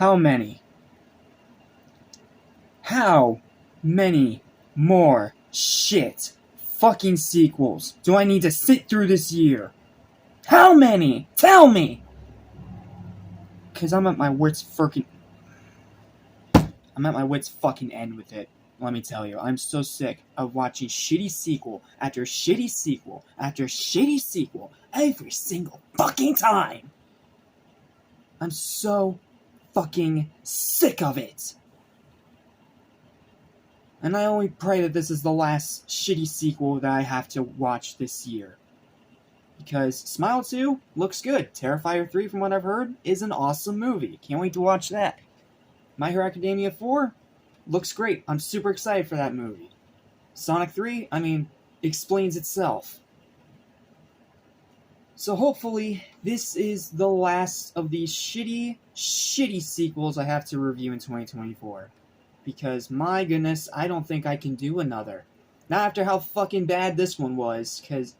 How many? How many more shit fucking sequels do I need to sit through this year? How many? Tell me! Cause I'm at my wits fucking end with it. Let me tell you, I'm so sick of watching shitty sequel after shitty sequel after shitty sequel every single fucking time. I'm so fucking sick of it. And I only pray that this is the last shitty sequel that I have to watch this year. Because Smile 2 looks good. Terrifier 3, from what I've heard, is an awesome movie. Can't wait to watch that. My Hero Academia 4 looks great. I'm super excited for that movie. Sonic 3, explains itself. So hopefully, this is the last of these shitty sequels I have to review in 2024. Because, my goodness, I don't think I can do another. Not after how fucking bad this one was, because,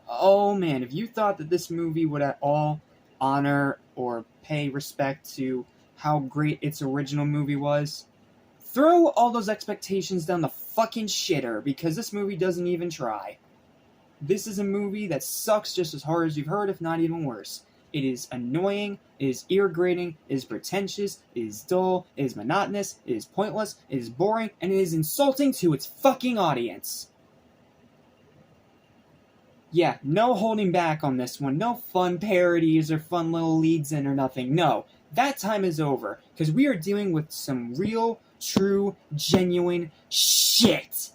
oh man, if you thought that this movie would at all honor or pay respect to how great its original movie was, throw all those expectations down the fucking shitter, because this movie doesn't even try. This is a movie that sucks just as hard as you've heard, if not even worse. It is annoying, it is irritating, it is pretentious, it is dull, it is monotonous, it is pointless, it is boring, and it is insulting to its fucking audience. Yeah, no holding back on this one. No fun parodies or fun little leads in or nothing. No, that time is over, because we are dealing with some real, true, genuine shit.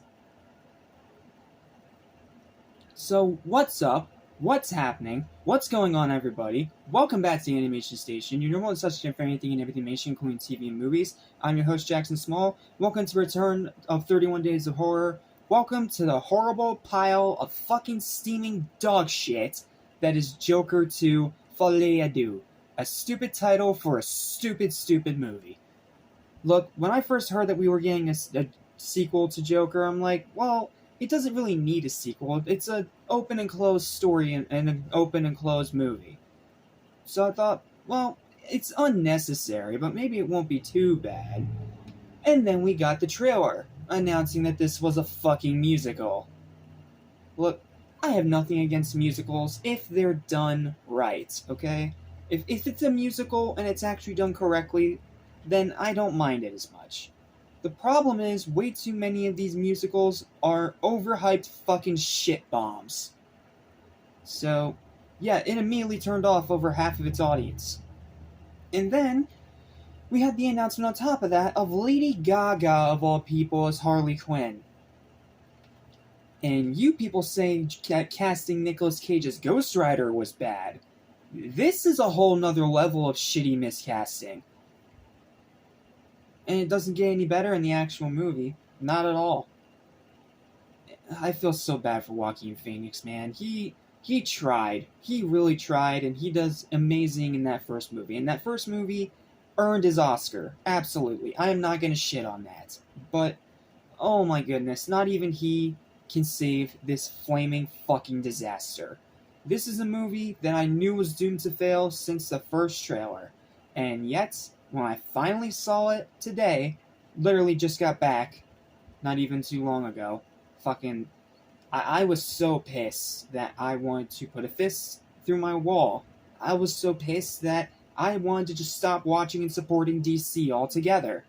So, what's up? What's happening? What's going on, everybody? Welcome back to the Animation Station, your normal substitute for anything and everything animation, including TV and movies. I'm your host, Jackson Small. Welcome to the return of 31 Days of Horror. Welcome to the horrible pile of fucking steaming dog shit that is Joker 2 Folie, Deux. A stupid title for a stupid movie. Look, when I first heard that we were getting a sequel to Joker, I'm like, well, it doesn't really need a sequel. It's an open and closed story and an open and closed movie. So I thought, well, it's unnecessary, but maybe it won't be too bad. And then we got the trailer, announcing that this was a fucking musical. Look, I have nothing against musicals if they're done right, okay? If it's a musical and it's actually done correctly, then I don't mind it as much. The problem is, way too many of these musicals are overhyped fucking shit bombs. So, yeah, it immediately turned off over half of its audience. And then, we had the announcement on top of that of Lady Gaga, of all people, as Harley Quinn. And you people saying casting Nicolas Cage as Ghost Rider was bad. This is a whole nother level of shitty miscasting. And it doesn't get any better in the actual movie. Not at all. I feel so bad for Joaquin Phoenix, man. He tried. He really tried, and he does amazing in that first movie. And that first movie earned his Oscar. Absolutely. I am not going to shit on that. But, oh my goodness, not even he can save this flaming fucking disaster. This is a movie that I knew was doomed to fail since the first trailer. And yet, when I finally saw it today, literally just got back, not even too long ago, I was so pissed that I wanted to put a fist through my wall. I was so pissed that I wanted to just stop watching and supporting DC altogether.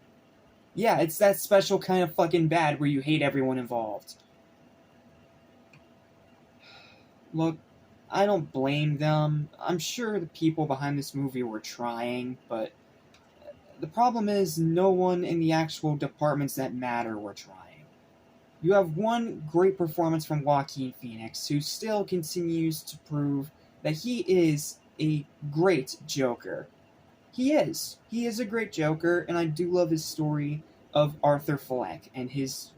Yeah, it's that special kind of fucking bad where you hate everyone involved. Look, I don't blame them. I'm sure the people behind this movie were trying, but the problem is no one in the actual departments that matter were trying. You have one great performance from Joaquin Phoenix, who still continues to prove that he is a great Joker. He is. He is a great Joker, and I do love his story of Arthur Fleck and his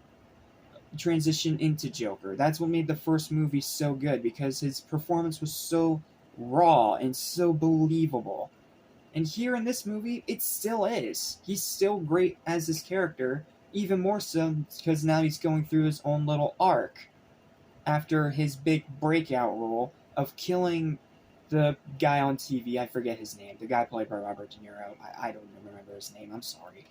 transition into Joker. That's what made the first movie so good, because his performance was so raw and so believable. And here in this movie, it still is. He's still great as his character, even more so because now he's going through his own little arc after his big breakout role of killing the guy on TV, I forget his name, the guy played by Robert De Niro, I don't remember his name, I'm sorry.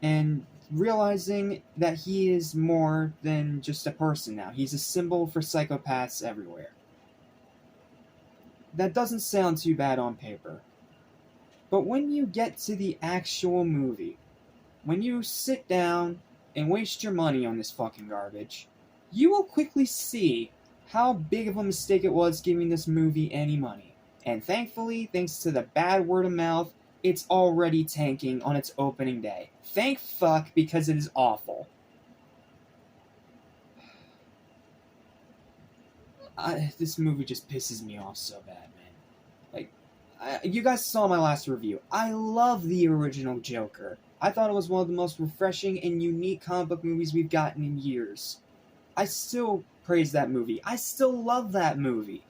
And realizing that he is more than just a person now. He's a symbol for psychopaths everywhere. That doesn't sound too bad on paper. But when you get to the actual movie, when you sit down and waste your money on this fucking garbage, you will quickly see how big of a mistake it was giving this movie any money. And thankfully, thanks to the bad word of mouth, it's already tanking on its opening day. Thank fuck, because it is awful. This movie just pisses me off so bad, man. Like, you guys saw my last review. I love the original Joker. I thought it was one of the most refreshing and unique comic book movies we've gotten in years. I still praise that movie. I still love that movie.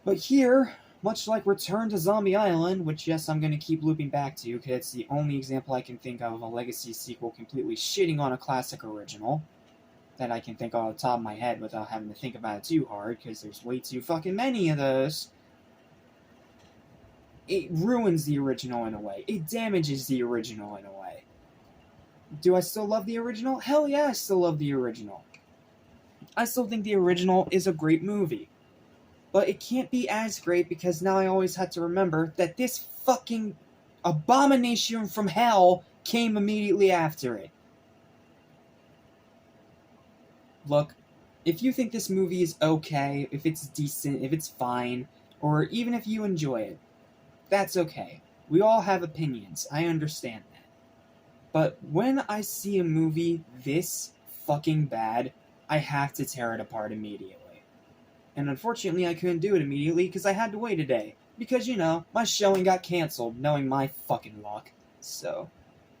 But here, much like Return to Zombie Island, which yes, I'm going to keep looping back to, because it's the only example I can think of a legacy sequel completely shitting on a classic original, that I can think of off the top of my head without having to think about it too hard, because there's way too fucking many of those. It ruins the original in a way. It damages the original in a way. Do I still love the original? Hell yeah, I still love the original. I still think the original is a great movie. But it can't be as great because now I always have to remember that this fucking abomination from hell came immediately after it. Look, if you think this movie is okay, if it's decent, if it's fine, or even if you enjoy it, that's okay. We all have opinions. I understand that. But when I see a movie this fucking bad, I have to tear it apart immediately. And unfortunately, I couldn't do it immediately because I had to wait a day. Because, you know, my showing got canceled, knowing my fucking luck. So,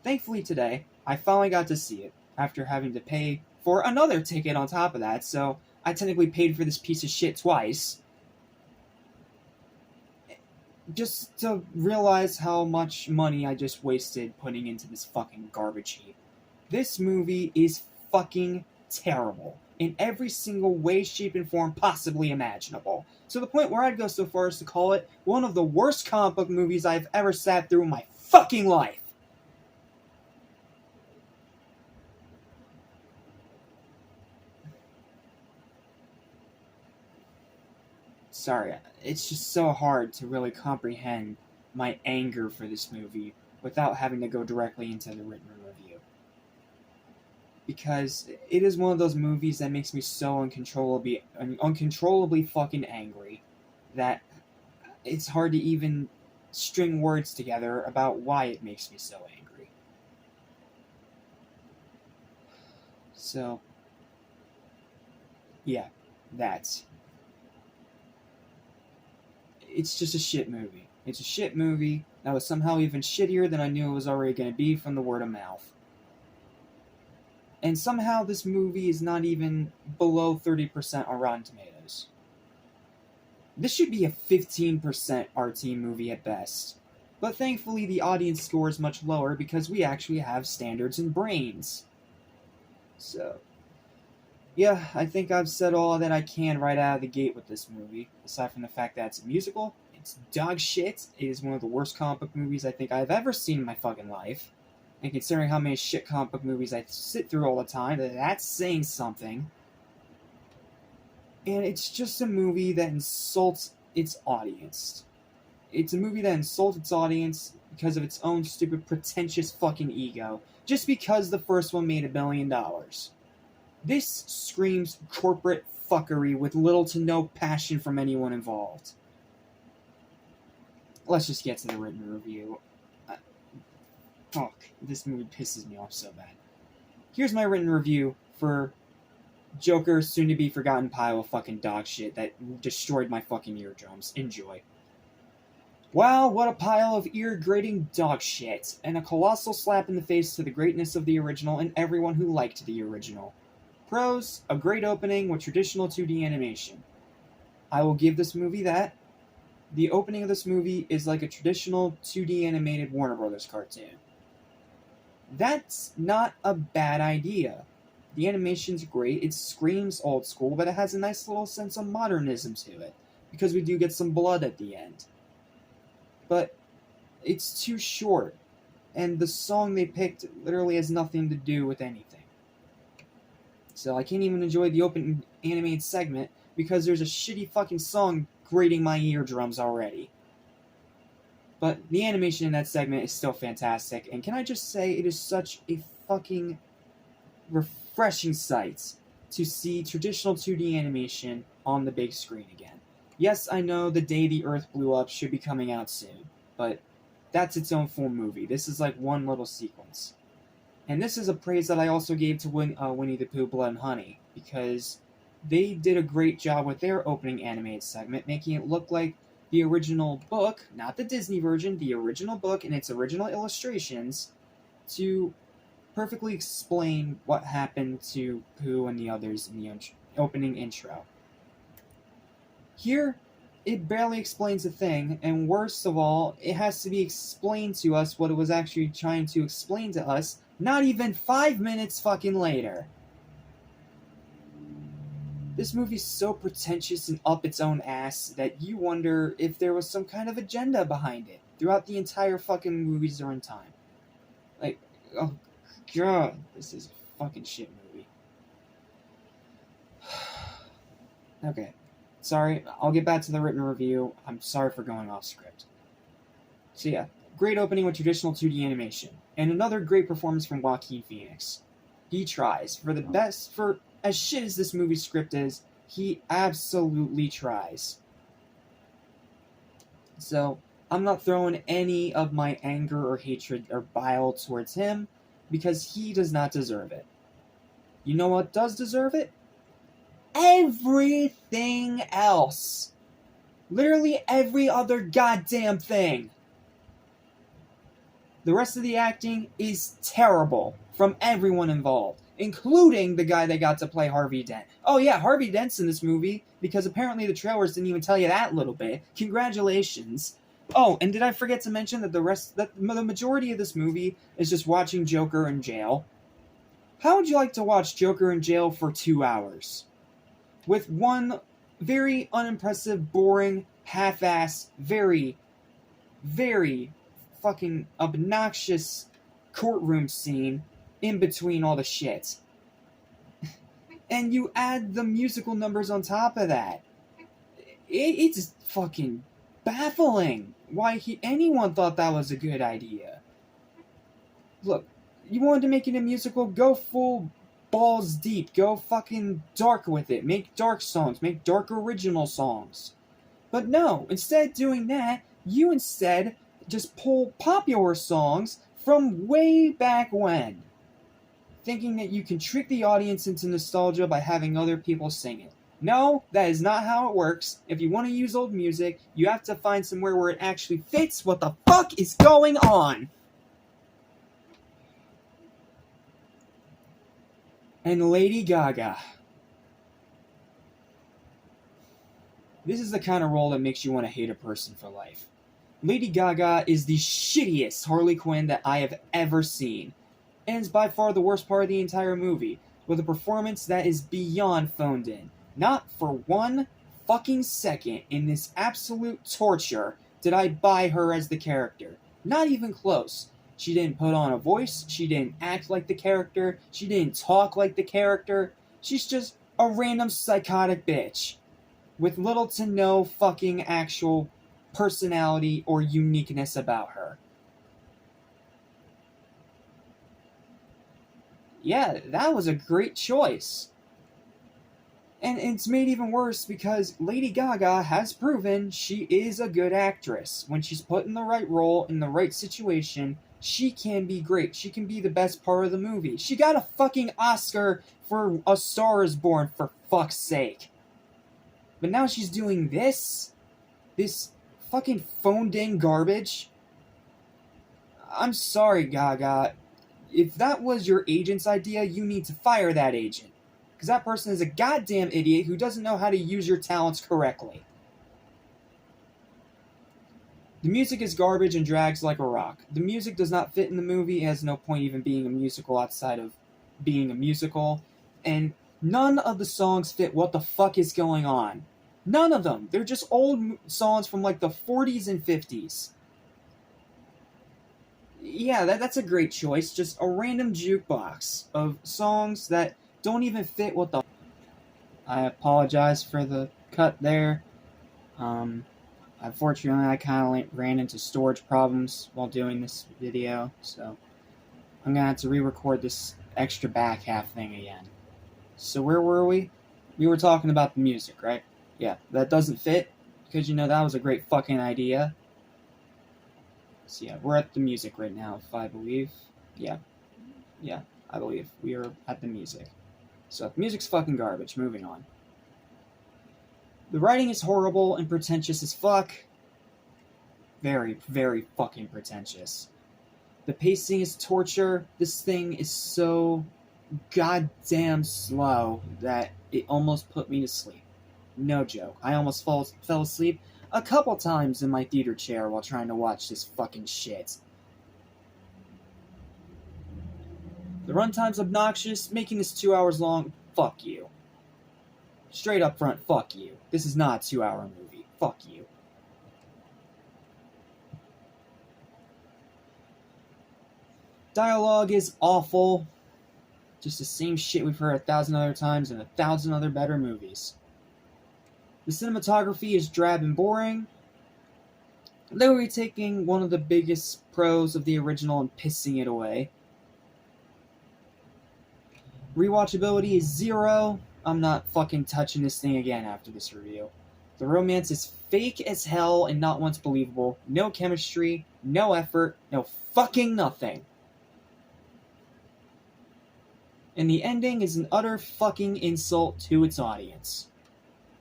thankfully today, I finally got to see it, after having to pay for another ticket on top of that, so I technically paid for this piece of shit twice. Just to realize how much money I just wasted putting into this fucking garbage heap. This movie is fucking terrible. In every single way, shape, and form possibly imaginable. To the point where I'd go so far as to call it one of the worst comic book movies I've ever sat through in my fucking life. Sorry, it's just so hard to really comprehend my anger for this movie without having to go directly into the written review. Because it is one of those movies that makes me so uncontrollably fucking angry that it's hard to even string words together about why it makes me so angry. So, yeah, that's... It's just a shit movie. It's a shit movie that was somehow even shittier than I knew it was already going to be from the word of mouth. And somehow this movie is not even below 30% on Rotten Tomatoes. This should be a 15% RT movie at best. But thankfully the audience score is much lower because we actually have standards and brains. So, yeah, I think I've said all that I can right out of the gate with this movie. Aside from the fact that it's a musical, it's dog shit, it is one of the worst comic book movies I think I've ever seen in my fucking life. And considering how many shit comic book movies I sit through all the time, that's saying something. And it's just a movie that insults its audience. It's a movie that insults its audience because of its own stupid, pretentious fucking ego. Just because the first one made $1 billion. This screams corporate fuckery with little to no passion from anyone involved. Let's just get to the written review. Fuck, this movie pisses me off so bad. Here's my written review for Joker's soon-to-be-forgotten pile of fucking dog shit that destroyed my fucking eardrums. Enjoy. Wow, what a pile of ear-grating dog shit, and a colossal slap in the face to the greatness of the original and everyone who liked the original. Pros, a great opening with traditional 2D animation. I will give this movie that. The opening of this movie is like a traditional 2D animated Warner Brothers cartoon. That's not a bad idea. The animation's great. It screams old school, but it has a nice little sense of modernism to it, because we do get some blood at the end. But it's too short, and the song they picked literally has nothing to do with anything. So I can't even enjoy the open animated segment because there's a shitty fucking song grating my eardrums already. But the animation in that segment is still fantastic, and can I just say, it is such a fucking refreshing sight to see traditional 2D animation on the big screen again. Yes, I know The Day the Earth Blew Up should be coming out soon, but that's its own full movie. This is like one little sequence. And this is a praise that I also gave to Winnie the Pooh Blood and Honey, because they did a great job with their opening animated segment, making it look like the original book, not the Disney version, the original book and its original illustrations, to perfectly explain what happened to Pooh and the others in the opening intro. Here, it barely explains a thing, and worst of all, it has to be explained to us what it was actually trying to explain to us, not even 5 minutes fucking later. This movie's so pretentious and up its own ass that you wonder if there was some kind of agenda behind it throughout the entire fucking movie's runtime. Like, oh god, this is a fucking shit movie. Okay. Sorry, I'll get back to the written review. I'm sorry for going off script. So yeah, great opening with traditional 2D animation. And another great performance from Joaquin Phoenix. He tries. For as shit as this movie's script is, he absolutely tries. So, I'm not throwing any of my anger or hatred or bile towards him, because he does not deserve it. You know what does deserve it? Everything else. Literally every other goddamn thing. The rest of the acting is terrible from everyone involved, including the guy that got to play Harvey Dent. Oh yeah, Harvey Dent's in this movie, because apparently the trailers didn't even tell you that little bit. Congratulations. Oh, and did I forget to mention that the majority of this movie is just watching Joker in jail? How would you like to watch Joker in jail for 2 hours? With one very unimpressive, boring, half-ass, very, very fucking obnoxious courtroom scene in between all the shit. And you add the musical numbers on top of that. It's fucking baffling why anyone thought that was a good idea. Look, you wanted to make it a musical, go full balls deep, go fucking dark with it, make dark songs, make dark original songs. But no, instead of doing that, you instead just pull popular songs from way back when, thinking that you can trick the audience into nostalgia by having other people sing it. No, that is not how it works. If you want to use old music, you have to find somewhere where it actually fits what the fuck is going on. And Lady Gaga. This is the kind of role that makes you want to hate a person for life. Lady Gaga is the shittiest Harley Quinn that I have ever seen, and is by far the worst part of the entire movie, with a performance that is beyond phoned in. Not for 1 fucking second in this absolute torture did I buy her as the character. Not even close. She didn't put on a voice, she didn't act like the character, she didn't talk like the character. She's just a random psychotic bitch with little to no fucking actual personality or uniqueness about her. Yeah, that was a great choice. And it's made even worse because Lady Gaga has proven she is a good actress. When she's put in the right role, in the right situation, she can be great. She can be the best part of the movie. She got a fucking Oscar for A Star is Born, for fuck's sake. But now she's doing this fucking phoned-in garbage. I'm sorry, Gaga. If that was your agent's idea, you need to fire that agent. Because that person is a goddamn idiot who doesn't know how to use your talents correctly. The music is garbage and drags like a rock. The music does not fit in the movie. It has no point even being a musical outside of being a musical. and none of the songs fit what the fuck is going on. None of them. They're just old songs from like the 40s and 50s. Yeah, that's a great choice. Just a random jukebox of songs that don't even fit what the... I apologize for the cut there. Unfortunately, I kind of ran into storage problems while doing this video, so I'm going to have to re-record this extra back half thing again. So where were we? We were talking about the music, right? Yeah, that doesn't fit, because, that was a great fucking idea. So yeah, we're at the music right now, if I believe. Yeah, I believe. We are at the music. So, music's fucking garbage. Moving on. The writing is horrible and pretentious as fuck. Very, very fucking pretentious. The pacing is torture. This thing is so goddamn slow that it almost put me to sleep. No joke. I almost fell asleep a couple times in my theater chair while trying to watch this fucking shit. The runtime's obnoxious, making this 2 hours long. Fuck you. Straight up front, fuck you. This is not a 2-hour movie. Fuck you. Dialogue is awful. Just the same shit we've heard 1,000 other times in 1,000 other better movies. The cinematography is drab and boring. Literally taking one of the biggest pros of the original and pissing it away. Rewatchability is 0. I'm not fucking touching this thing again after this review. The romance is fake as hell and not once believable. No chemistry, no effort, no fucking nothing. And the ending is an utter fucking insult to its audience.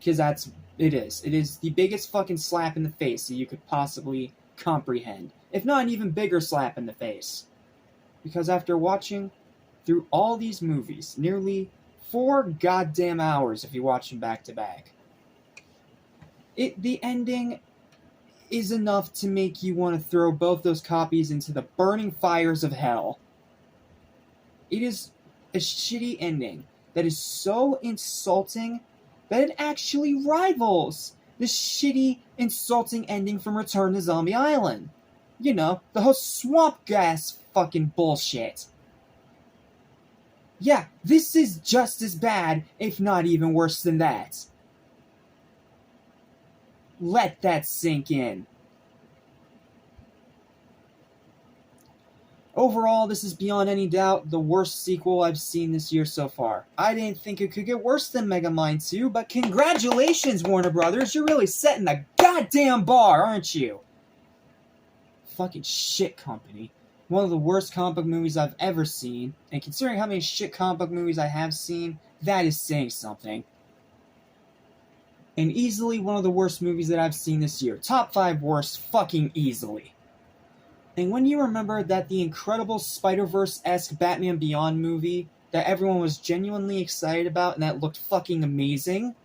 Because it is. It is the biggest fucking slap in the face that you could possibly comprehend. If not an even bigger slap in the face. Because after watching through all these movies, nearly 4 goddamn hours if you watch them back to back, the ending is enough to make you want to throw both those copies into the burning fires of hell. It is a shitty ending that is so insulting that it actually rivals the shitty, insulting ending from Return to Zombie Island. The whole swamp gas fucking bullshit. Yeah, this is just as bad, if not even worse than that. Let that sink in. Overall, this is beyond any doubt the worst sequel I've seen this year so far. I didn't think it could get worse than Megamind 2, but congratulations, Warner Brothers, you're really setting the goddamn bar, aren't you? Fucking shit company. One of the worst comic book movies I've ever seen, and considering how many shit comic book movies I have seen, that is saying something. And easily one of the worst movies that I've seen this year. Top 5 worst, fucking easily. And when you remember that the incredible Spider-Verse-esque Batman Beyond movie that everyone was genuinely excited about and that looked fucking amazing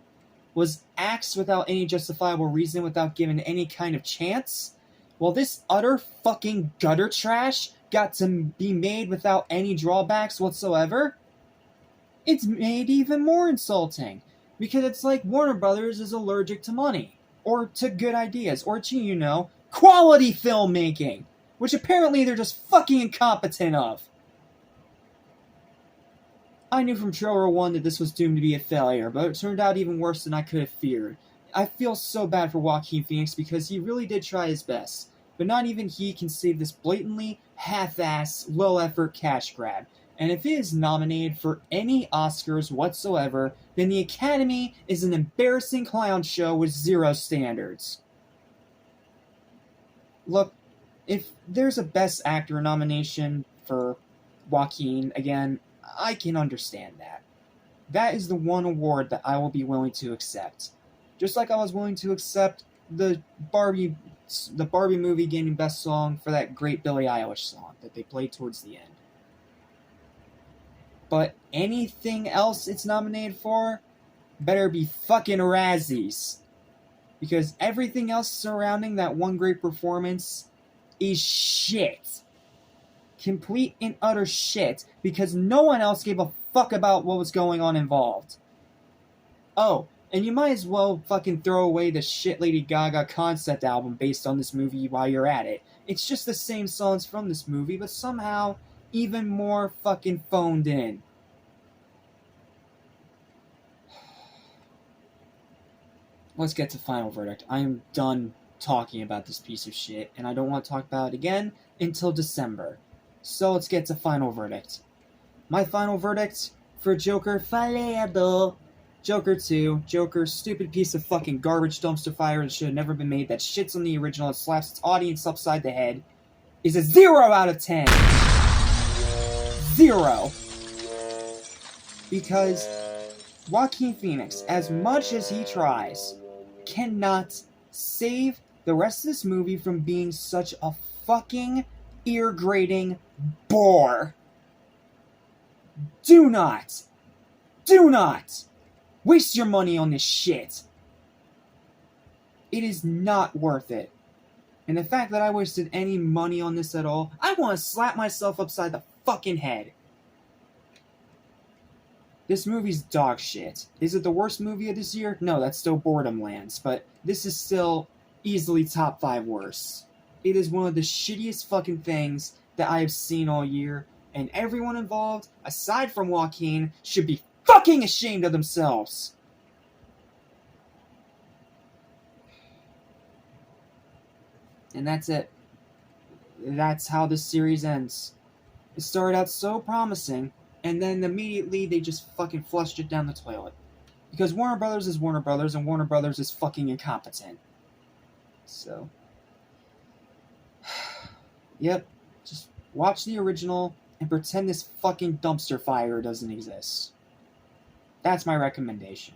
was axed without any justifiable reason, without given any kind of chance, well, this utter fucking gutter trash got to be made without any drawbacks whatsoever, it's made even more insulting. Because it's like Warner Brothers is allergic to money, or to good ideas, or to, quality filmmaking, which apparently they're just fucking incompetent of. I knew from trailer 1 that this was doomed to be a failure, but it turned out even worse than I could have feared. I feel so bad for Joaquin Phoenix because he really did try his best, but not even he can save this blatantly half-ass, low-effort cash grab. And if it is nominated for any Oscars whatsoever, then the Academy is an embarrassing clown show with 0 standards. Look, if there's a Best Actor nomination for Joaquin, again, I can understand that. That is the one award that I will be willing to accept. Just like I was willing to accept the Barbie movie gaining Best Song for that great Billie Eilish song that they played towards the end. But anything else it's nominated for better be fucking Razzies. Because everything else surrounding that one great performance is shit. complete and utter shit because no one else gave a fuck about what was going on involved. Oh, and you might as well fucking throw away the shit Lady Gaga concept album based on this movie while you're at it. It's just the same songs from this movie, but somehow even more fucking phoned in. Let's get to final verdict. I am done talking about this piece of shit, and I don't want to talk about it again until December. So let's get to final verdict. My final verdict for Joker, Folie, Joker 2, Joker, stupid piece of fucking garbage dumpster fire that should have never been made, that shits on the original and slaps its audience upside the head, is a 0 out of 10. 0. Because Joaquin Phoenix, as much as he tries, cannot save the rest of this movie from being such a fucking ear-grating bore. Do not waste your money on this shit. It is not worth it. And the fact that I wasted any money on this at all, I want to slap myself upside the fucking head. This movie's dog shit. Is it the worst movie of this year? No, that's still Boredom Lands, but this is still easily top 5 worst. It is one of the shittiest fucking things that I have seen all year, and everyone involved, aside from Joaquin, should be fucking ashamed of themselves. And that's it. That's how this series ends. It started out so promising, and then immediately they just fucking flushed it down the toilet. Because Warner Brothers is Warner Brothers, and Warner Brothers is fucking incompetent. So, yep, just watch the original and pretend this fucking dumpster fire doesn't exist. That's my recommendation.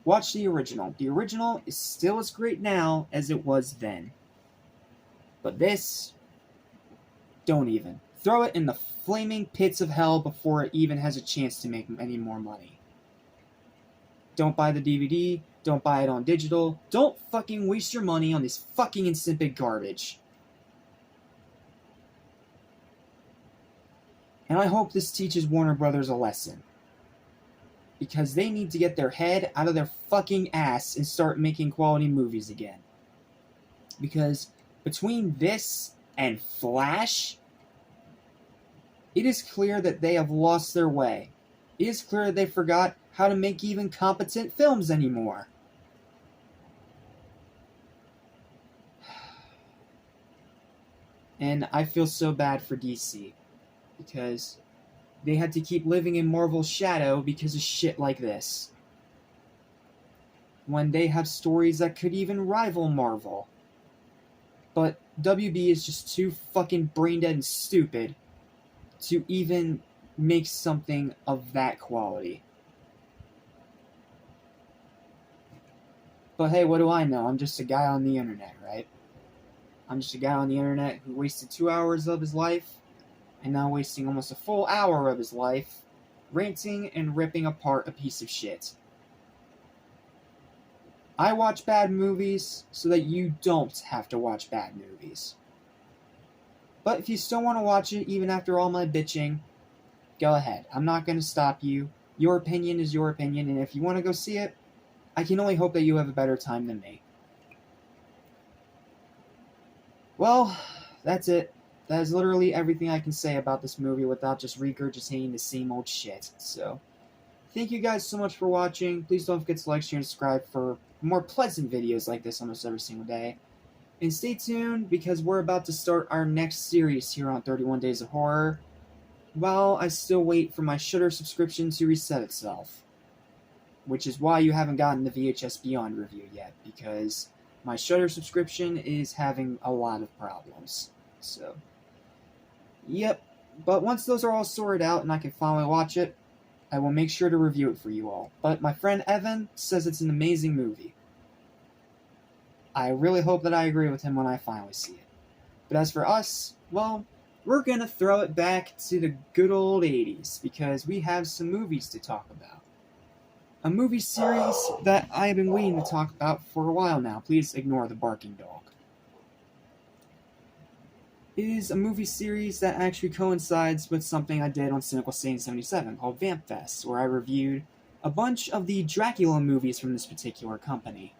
Watch the original. The original is still as great now as it was then. But this, don't even. Throw it in the flaming pits of hell before it even has a chance to make any more money. Don't buy the DVD. Don't buy it on digital. Don't fucking waste your money on this fucking insipid garbage. And I hope this teaches Warner Brothers a lesson. Because they need to get their head out of their fucking ass and start making quality movies again. Because between this and Flash, it is clear that they have lost their way. It is clear that they forgot how to make even competent films anymore. And I feel so bad for DC. Because they had to keep living in Marvel's shadow because of shit like this. When they have stories that could even rival Marvel. But WB is just too fucking brain dead and stupid to even make something of that quality. But hey, what do I know? I'm just a guy on the internet, right? I'm just a guy on the internet who wasted 2 hours of his life, and now wasting almost a full hour of his life, ranting and ripping apart a piece of shit. I watch bad movies so that you don't have to watch bad movies. But if you still want to watch it, even after all my bitching, go ahead. I'm not going to stop you. Your opinion is your opinion, and if you want to go see it, I can only hope that you have a better time than me. Well, that's it. That is literally everything I can say about this movie without just regurgitating the same old shit. So, thank you guys so much for watching. Please don't forget to like, share, and subscribe for more pleasant videos like this almost every single day. And stay tuned, because we're about to start our next series here on 31 Days of Horror, while I still wait for my Shudder subscription to reset itself. Which is why you haven't gotten the VHS Beyond review yet, because my Shudder subscription is having a lot of problems. So, yep. But once those are all sorted out and I can finally watch it, I will make sure to review it for you all. But my friend Evan says it's an amazing movie. I really hope that I agree with him when I finally see it. But as for us, well, we're gonna throw it back to the good old 80s, because we have some movies to talk about. A movie series that I have been waiting to talk about for a while now. Please ignore the barking dog. is a movie series that actually coincides with something I did on Cynical Satan 77 called Vamp Fest, where I reviewed a bunch of the Dracula movies from this particular company.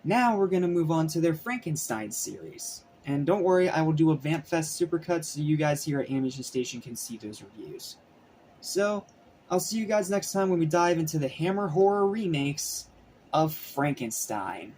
Now we're going to move on to their Frankenstein series. And don't worry, I will do a Vamp Fest supercut so you guys here at Animation Station can see those reviews. So, I'll see you guys next time when we dive into the Hammer horror remakes of Frankenstein.